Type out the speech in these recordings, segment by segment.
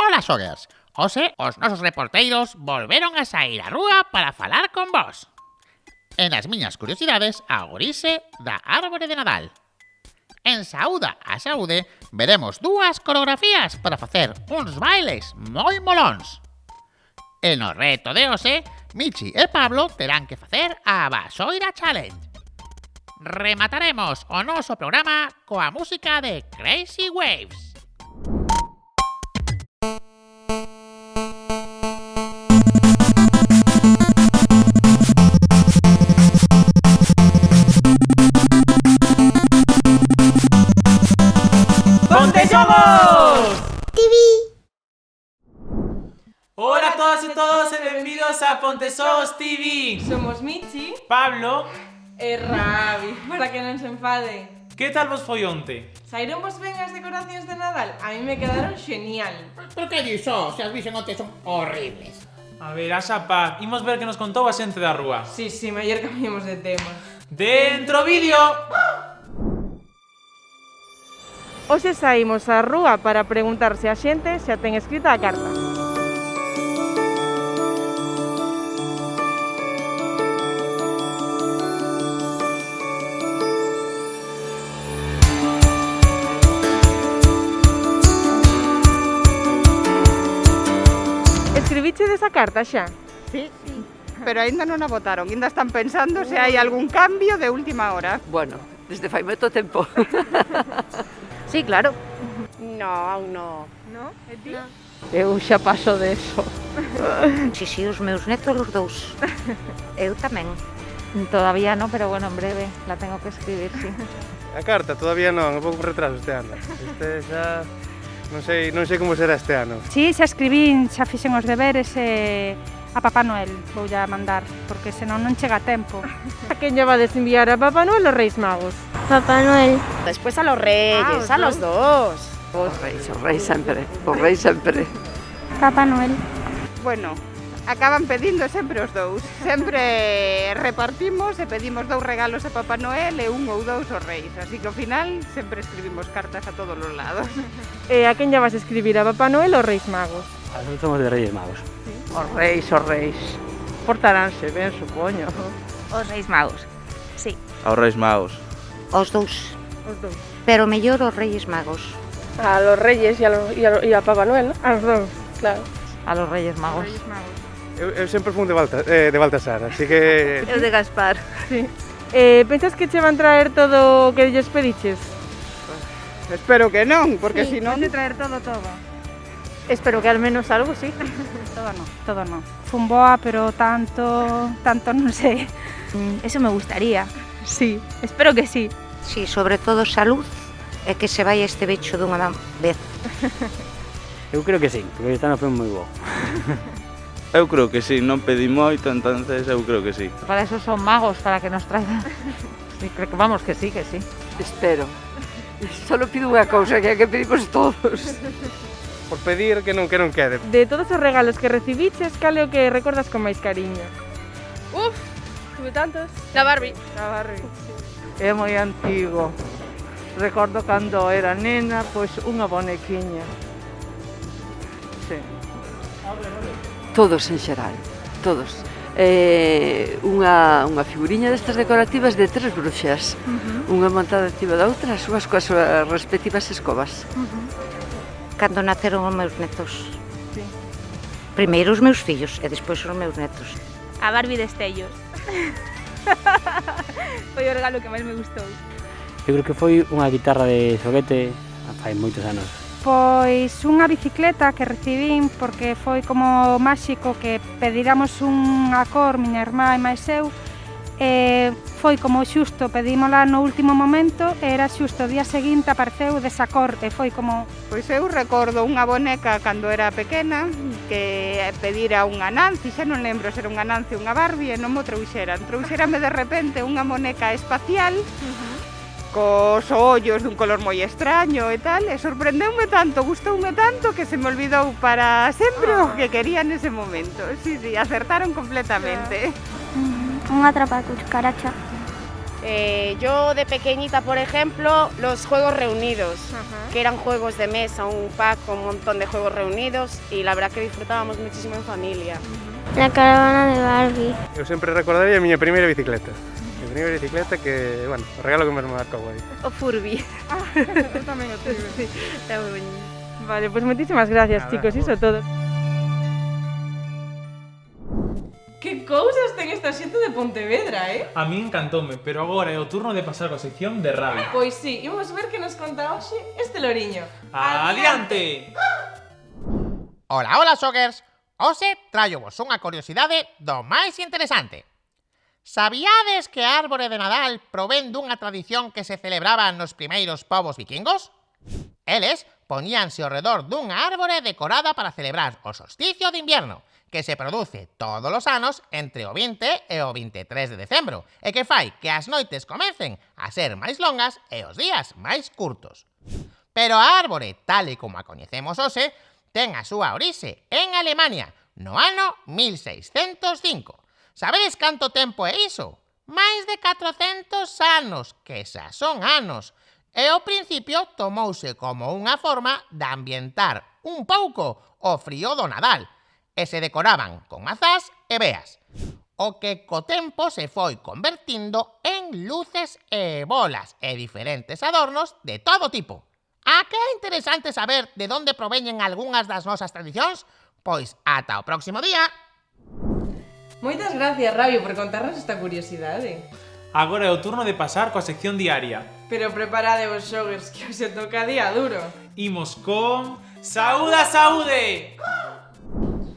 Ola, Xoguers. Hoxe, os nosos reporteiros volveron a sair á rúa para falar con vos. En as miñas curiosidades, agorise da árbore de Nadal. En Saúda a Saúde, veremos dúas coreografías para facer uns bailes moi molóns. E no reto de hoxe, Michi e Pablo terán que facer a Basoira Challenge. Remataremos o noso programa coa música de Crazy Waves. ¡Pontexogos! TV. Hola a todas e todos e benvidos a Pontexogos TV. Somos Michi Pablo e Rabi, para que non se enfaden. Que tal vos foi onte? Saíron vos ben as decoracións de Nadal? A mí me quedaron genial. Pero que dixo? Se as vixen onte son horribles. A ver, axa paz, imos ver que nos contou a xente da rúa. Sí, mellor cambiemos de tema. Dentro vídeo! Hoxe saímos á rúa para preguntar se a xente xa ten escrita a carta. Escribiche desa carta xa? Sí, pero aínda non a votaron, aínda están pensando se hai algún cambio de última hora. Bueno, desde fai moito tempo. Sí, claro. No, aún no. No? E ti? No. Eu xa paso de eso. Si, os meus netos os dous. Eu tamén. Todavía no, pero bueno, en breve la tengo que escribir, sí. A carta todavía non, un pouco retraso este ano. Este xa non sei como será este ano. Sí, xa escribín, xa fixen os deberes e a Papá Noel vou ya mandar, porque senón non chega a tempo. A quen lle vades enviar, a Papá Noel ou Reis Magos? Papá Noel. Despois a los Reyes, a los dos. Os reis sempre. Papá Noel. Bueno, acaban pedindo sempre os dous. Sempre repartimos e pedimos dous regalos a Papá Noel e un ou dous aos Reis. Así que ao final sempre escribimos cartas a todos os lados. E a quen lle vas escribir, a Papá Noel ou Reis Magos? Nosotros somos de Reyes Magos. Sí. Os reis. Portaránse ben, supoño. Os Reis Magos, sí. Aos Reis Magos. Os dous. Os dous. Pero mellor os Reis Magos. A los Reyes y a Papá Noel, ¿no? A os dous, Claro. A los Reyes Magos. Eu sempre fun de Baltasar, así que... Eu de Gaspar. Sí. Pensas que che van traer todo o que lles pediches? Espero que non, porque Sí, si non... de traer todo. Espero que al menos algo sí. Todo no. Fumboa, pero tanto non sei. Eso me gustaría. Sí, espero que sí. Sí, sobre todo salud e que se vai este bicho dunha vez. Eu creo que sí, porque este ano foi moi bo. Eu creo que sí, non pedí moito, entonces eu creo que sí. Para eso son magos, para que nos traigan. Sí, creo que vamos, que sí. Espero. Solo pido unha cousa, que é que pedimos todos. Por pedir que non quede. De todos os regalos que recibiches, cal é o que recordas con máis cariño? Uf, tuve tantos. La Barbie. É moi antigo. Recordo cando era nena, pois unha bonequiña. Sí. Todos en xeral, todos. Unha figuriña destas decorativas de 3 bruxas. Unha montada activa da outra, as súas coas súas respectivas escobas. Cando naceron os meus netos. Sí. Primeiro os meus fillos e despois os meus netos. A Barbie de Estellos. Foi o regalo que máis me gustou. Eu creo que foi unha guitarra de xoguete fai moitos anos. Pois unha bicicleta que recibín porque foi como máxico que pediramos unha cor, miña irmá e máis eu, e foi como xusto, pedímola no último momento e era xusto o día seguinte apareceu desa cor e foi como... Pois eu recordo unha boneca cando era pequena que pedira unha Nancy, xa non lembro se era unha Nancy ou unha Barbie e non mo trouxeran. Trouxérame de repente unha boneca espacial cos ollos dun color moi extraño e tal, e sorprendeume tanto, gustoume tanto que se me olvidou para sempre o que quería nese momento. Sí, acertaron completamente. Unha atrapa cucaracha. Yo de pequeñita, por ejemplo, los juegos reunidos, que eran juegos de mesa, un pack con un montón de juegos reunidos y la verdad que disfrutábamos muchísimo en familia. La caravana de Barbie. Eu sempre recordaría a miña primeira bicicleta. A primeira bicicleta que, bueno, o regalo que me marcou aí. O Furby. Eu tamén o tive. Sí, está moi bonito. Vale, pues moitísimas gracias, chicos, iso todo. Que cousas ten esta xente de Pontevedra, A mí encantoume, pero agora é o turno de pasar coa sección de Rabi. Pois sí, imos ver que nos conta hoxe este loriño. Adiante! Hola, hola, xoggers! Hoxe traio vos unha curiosidade do máis interesante. Sabíades que a árbore de Nadal provén dunha tradición que se celebraba nos primeiros povos vikingos? Eles poñíanse ao redor dunha árbore decorada para celebrar o solsticio de invierno, que se produce todos os anos entre o 20 e o 23 de decembro, e que fai que as noites comecen a ser máis longas e os días máis curtos. Pero a árbore, tal e como a coñecemos hoxe, ten a súa orixe en Alemania, no ano 1605. Sabedes canto tempo é iso? Máis de 400 anos, que xa son anos. E ao principio tomouse como unha forma de ambientar un pouco o frío do Nadal, e se decoraban con mazás e veas, o que co tempo se foi convertindo en luces e bolas e diferentes adornos de todo tipo. A que é interesante saber de onde proveñen algunhas das nosas tradicións? Pois ata o próximo día. Moitas gracias, Rabio, por contarnos esta curiosidade. Agora é o turno de pasar coa sección diaria. Pero preparade vos, xoggers, que hoxe toca día duro. Imos con... Saúde a saúde!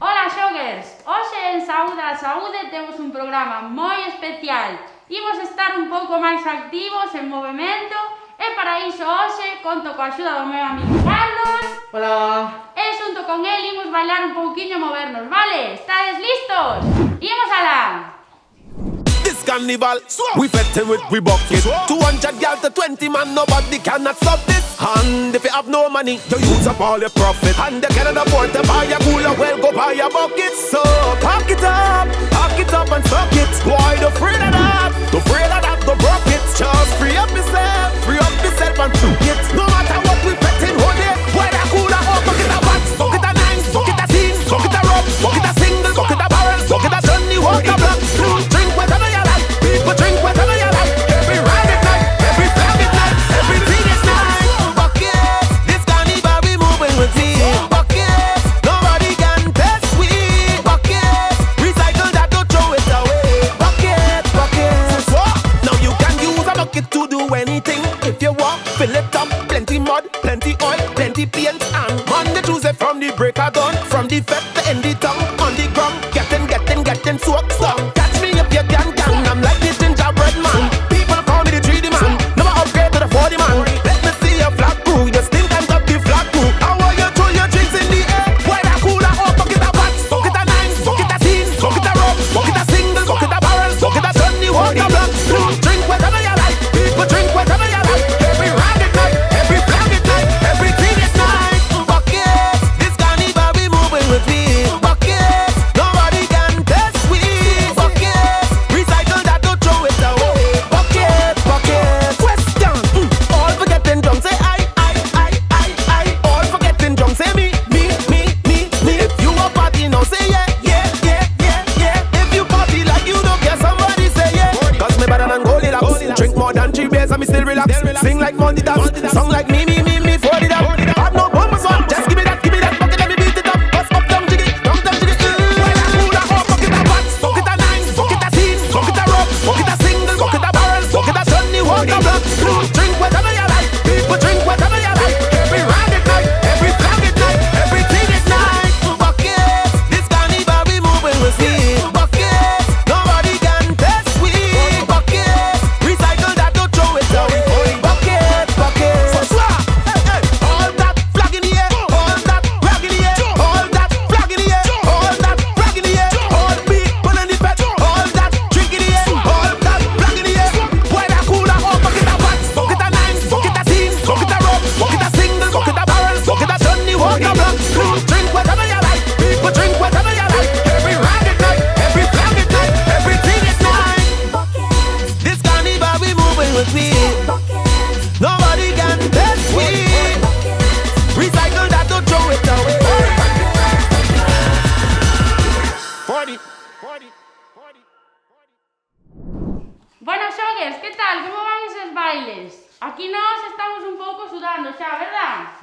Ola, xoggers! Hoxe en Saúde a Saúde temos un programa moi especial. Imos estar un pouco máis activos en movimento e para iso hoxe conto coa axuda do meu amigo Carlos. Hola! E xunto con el imos bailar un pouquiño e movernos, vale? Estades listos? Imos alá! This carnival, we fettin' with we bucket 200 gal to 20 man, nobody cannot stop this. And if you have no money, you use up all your profit. And you cannot afford to buy a cooler, well go buy a bucket. So pack it up and suck it. Why don't afraid of that? Don't afraid of that, don't broke it. Just free up yourself and took it. No matter what we fettin', hold it. Whether cooler or bucket a box, bucket a nine, bucket a teen, bucket a rum, bucket a single, bucket a barrel, bucket a Johnny Walker Black. Drink whatever you like, people drink whatever you like. Every ride at night, every flag at night, everything is nice. Buckets, this carnival we moving with me. Buckets, nobody can test we. Buckets, recycle that, don't throw it away. Buckets, now you can use a bucket to do anything. If you want, fill it up, plenty mud, plenty oil, plenty paint. And Monday, Tuesday from the break of dawn, from the fed to end the tongue, on the ground, getting soaked down. Catch me if you can, I'm like the gingerbread man. People call me the 3D man, never upgrade to the 40 man. Let me see your flag crew, you still can't up the flag crew. How are you throw your drinks in the air? Whether cooler or bucket a box, bucket a nine, bucket a teen, bucket a rum, bucket a single, bucket a barrel, bucket a Johnny Walker Black. Drink whatever you like, people drink whatever you like. Every rag at night, every flag at night, everything is nice. Buckets, this carnival we moving with me. Buckets, nobody can test we. Buckets.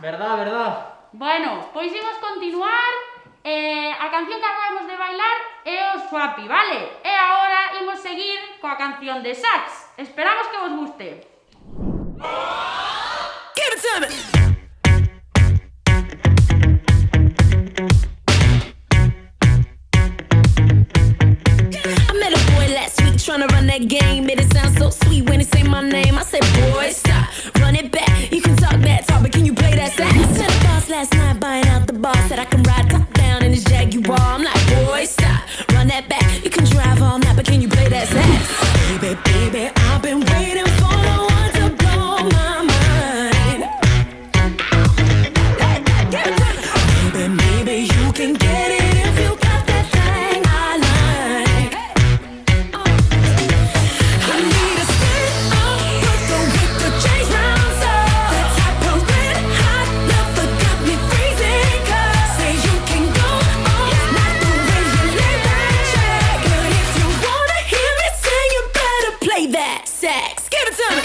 Verdad, verdad. Bueno, pois imos continuar. A canción que acabamos de bailar é o Swapi, vale? E agora imos seguir coa canción de Sax. Esperamos que vos guste. Give it to me. I met a boy last week trying to run that game. Made it sound so sweet when he say my name. I said, boy, stop, run it back. You can talk that talk, but can you play that sax? Met a boss last night buying out the bar. Said I can ride top down in his Jaguar. I'm like, boy, stop, run that back. You can drive all night, but can you play that sax? Baby, baby, I've been waiting for the one to blow my mind. Baby, maybe you can get it if you got that thing I like. I need a spin with the chase rounds up. That type of red hot love that got me freezing. Cause say you can go not the way you lay that track. But if you wanna hear me sing, you better play that sax. Give it to me.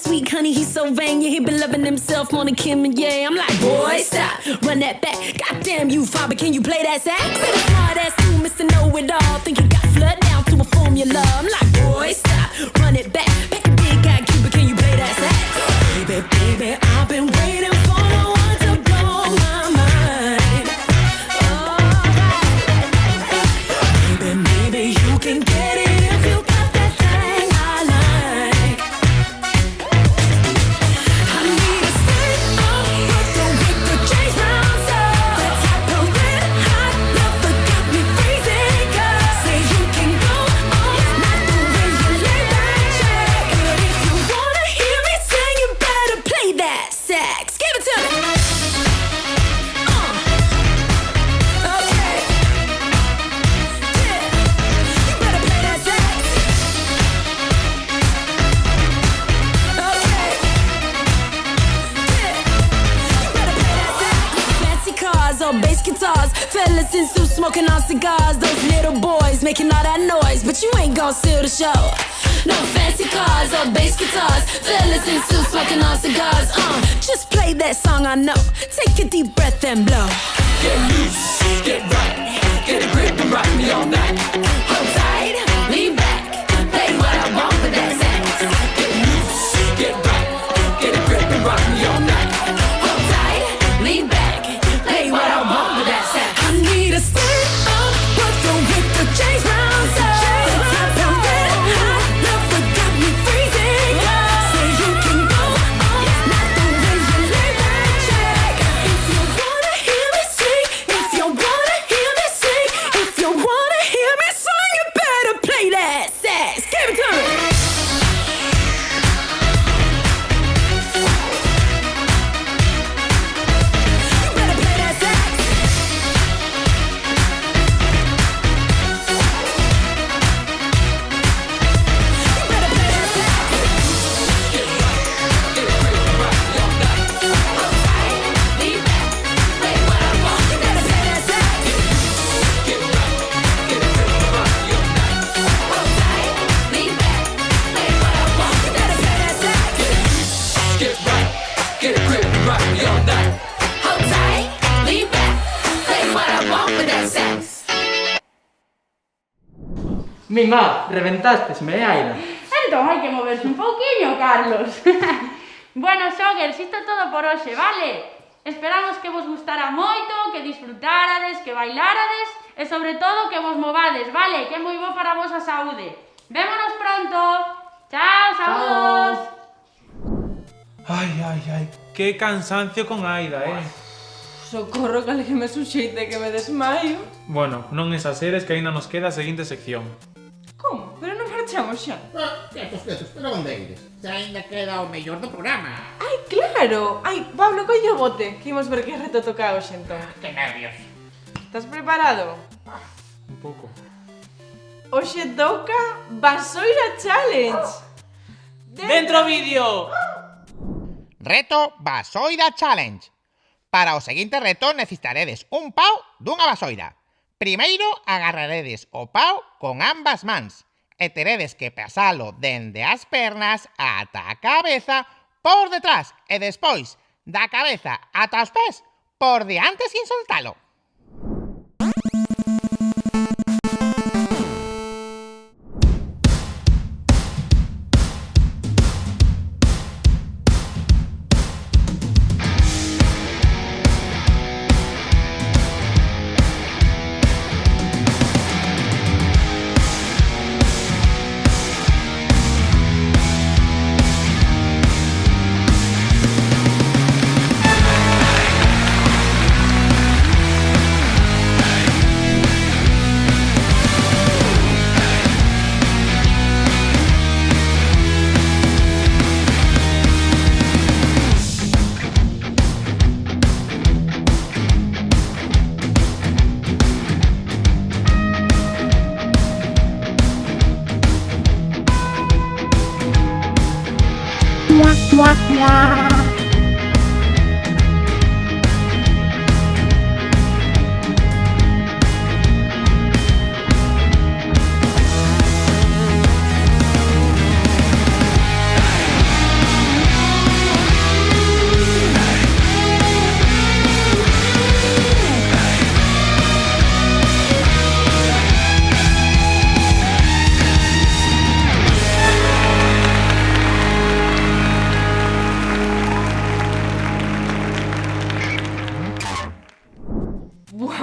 Sweet honey, he's so vain, yeah, he been loving himself more than Kim and Ye. I'm like, boy, stop, run that back. Goddamn you, father, can you play that sax? Say the smart ass too, Mr. Know-it-all. Think you got flood down to a formula. I'm like, boy, stop, run it back. Back a big guy, Cuba, can you play that sax? Baby, baby, I've been waiting for the one to blow my mind. Baby, maybe you can get it if you got that thing I like. I need a spin with the chase rounds up. That type of red hot love that got me freezing. Cause say you can go not the way you lay that track. But if you wanna hear me sing, you better play that sax. Give it to me. Okay. Yeah. You better play that sax. Okay. Fancy cars or bass guitars, fellas in suits smoking on cigars. Those little boys making all that noise, but you ain't gon' steal the show. No fancy cars or bass guitars, fellas in suits smoking on cigars. Just play that song I know. Take a deep breath and blow. Get loose, get right, get a grip and rock me all night. Hold tight, lean back, play what I want with that sax. Get loose, get right, get a grip and rock me all night. Hold tight, lean back, play what I want with that sax. I need a stand up with the chase rounds up. The type of red hot love that got me freezing. Say you can go not the way you lay that track. If you wanna hear me sing, if you wanna hear me sing, if you wanna hear me sing, you better play that sax. Give it to me. You better play that sax. Mima, reventastes-me, Aida. Entón hai que moverse un pouquiño, Carlos. Bueno, Xogers, isto é todo por hoxe, vale? Esperamos que vos gustara moito, que disfrutarades, que bailárades e sobre todo que vos movades, vale? Que é moi bo para a vosa saúde. Vémonos pronto. Chao, saúdos. Ay, ay, ay, qué cansancio con Aida, Socorro, que alguén me suxeite que me desmaio. Bueno, non exageres que aínda nos queda a seguinte sección. Como? Pero non marchamos xa. Quietos, pero onde ides? Xa ainda queda o mellor do programa. Ai, claro! Ai, Pablo, colle o bote, que imos ver que reto toca hoxe, entón. Que nervios. Estás preparado? Un pouco. Hoxe toca Vasoira Challenge! Dentro vídeo! Reto Vasoira Challenge. Para o seguinte reto necesitaredes un pau dunha vasoira. Primeiro agarraredes o pau con ambas mans e teredes que pasalo dende as pernas ata a cabeza por detrás e despois da cabeza ata os pés por diante sin soltalo.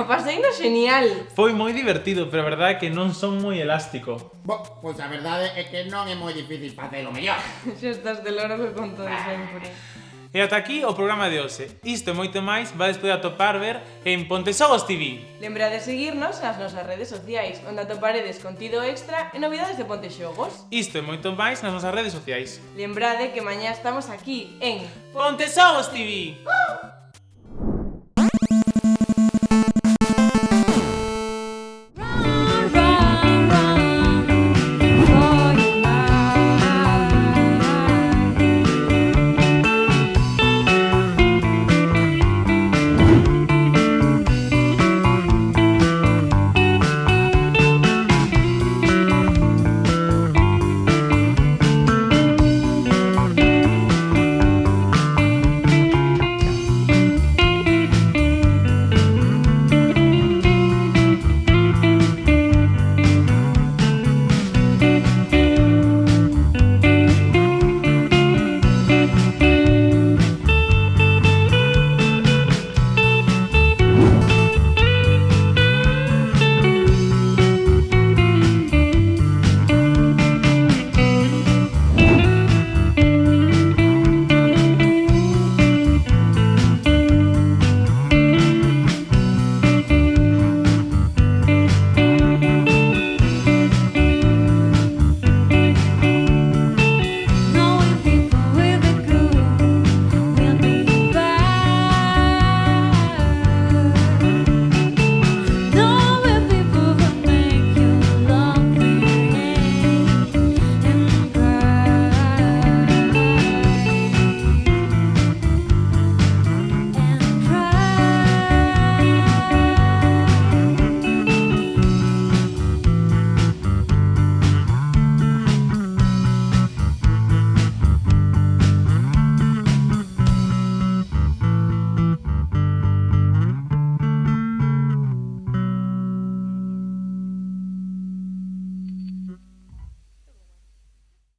Paseino genial. Foi moi divertido, pero a verdade é que non son moi elástico. Pois a verdade é que non é moi difícil facelo mellor. Xa estás de loro que conto de sempre. E ata aquí o programa de hoxe. Isto e moito máis vades poder atopar ver en Pontexogos TV. Lembra de seguirnos nas nosas redes sociais, onde atoparedes contido extra e novidades de Pontexogos. Isto e moito máis nas nosas redes sociais. Lembrade que mañá estamos aquí en Pontexogos TV.